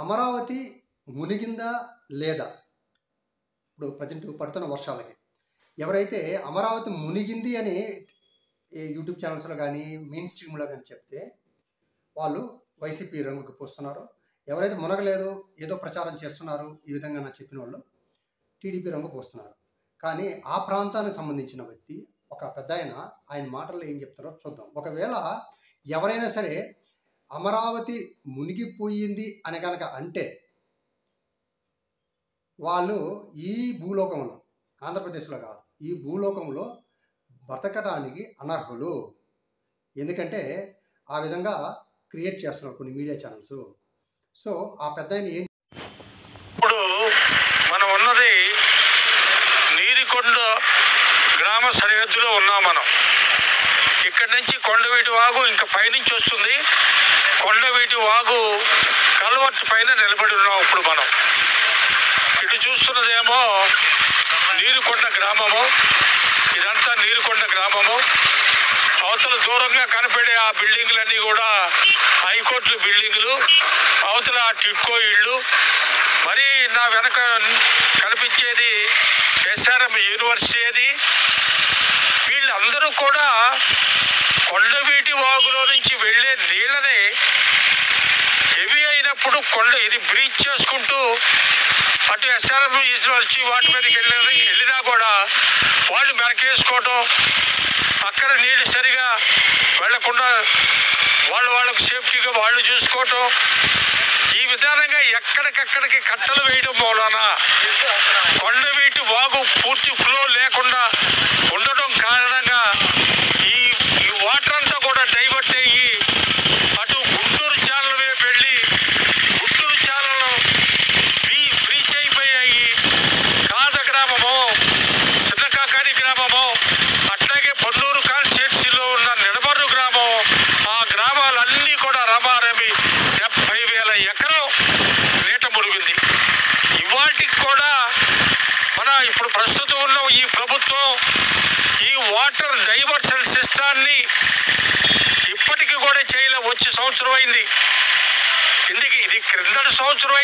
అమరావతి మునిగిందా లేదా? ఇప్పుడు ప్రజెంట్ పడుతున్న వర్షాలకి ఎవరైతే అమరావతి మునిగింది అని యూట్యూబ్ ఛానల్స్లో కానీ మెయిన్ స్ట్రీమ్లో కానీ చెప్తే వాళ్ళు వైసీపీ రంగుకి పోస్తున్నారు. ఎవరైతే మునగలేదు ఏదో ప్రచారం చేస్తున్నారు ఈ విధంగా నాకు చెప్పిన వాళ్ళు టీడీపీ రంగు పోస్తున్నారు. కానీ ఆ ప్రాంతానికి సంబంధించిన వ్యక్తి ఒక పెద్ద ఆయన మాటల్లో ఏం చెప్తారో చూద్దాం. ఒకవేళ ఎవరైనా సరే అమరావతి మునిగిపోయింది అని కనుక అంటే వాళ్ళు ఈ భూలోకంలో, ఆంధ్రప్రదేశ్లో కాదు, ఈ భూలోకంలో బ్రతకడానికి అనర్హులు. ఎందుకంటే ఆ విధంగా క్రియేట్ చేస్తున్నారు కొన్ని మీడియా ఛానల్స్. సో ఆ పెద్ద ఏం, ఇప్పుడు మనం ఉన్నది నీరికొండ గ్రామ సరిహద్దులో ఉన్నాం. మనం ఇక్కడి నుంచి కొండవీటి వాగు ఇంకా పైనుంచి వస్తుంది. కొండవీటి వాగు కల్వర్ట్ పైన నిలబడి ఉన్నాం. ఇప్పుడు మనం ఇటు చూస్తున్నదేమో నీరుకొండ గ్రామము. ఇదంతా నీరుకొండ గ్రామము. అవతల దూరంగా కనపడే ఆ బిల్డింగ్లన్నీ కూడా హైకోర్టు బిల్డింగులు, అవతల టిట్కో ఇళ్ళు. మరి నా వెనక కనిపించేది ఎస్ఆర్ఎం యూనివర్సిటీ. అది వీళ్ళందరూ కూడా కొండవీటి వాగులో నుంచి వెళ్ళే నీళ్ళని హెవీ అయినప్పుడు ఇది బ్రీచ్ చేసుకుంటూ అటు ఎస్ఆర్ఎం యూనివర్సిటీ వాటి మీదకి వెళ్ళినా కూడా వాళ్ళు మెరకేసుకోవటం, అక్కడ నీళ్ళు సరిగా వెళ్లకుండా వాళ్ళకు సేఫ్టీగా వాళ్ళు చూసుకోవటం, ఈ విధానంగా ఎక్కడికక్కడికి కట్టలు వేయడం మూలన కొండవీటి వాగు పూర్తి ఫ్లో లేకుండా ఉండడం కారణంగా ఈ వాటర్ అంతా కూడా డైవర్ట్ అయ్యి అటు గుంటూరు ఛానల్ వైపు వెళ్ళి గుంటూరు ఛానల్ బ్రీచ్ అయిపోయాయి. కాజ గ్రామము, చిన్నకాకాని గ్రామము, అట్లాగే పొన్నూరు కాన్స్టిట్యున్సీలో ఉన్న నిడమర్రు గ్రామం, ఆ గ్రామాలన్నీ కూడా రమారమి 70,000 ఎకరం నీట మురిగింది. ఇవాటికి కూడా మన ఇప్పుడు ప్రస్తుతం ఉన్న ఈ ప్రభుత్వం ఈ వాటర్ డైవర్షన్ సిస్టాన్ని ఇప్పటికీ కూడా చేయలే. వచ్చే సంవత్సరం అయింది, ఇది క్రిందటి సంవత్సరం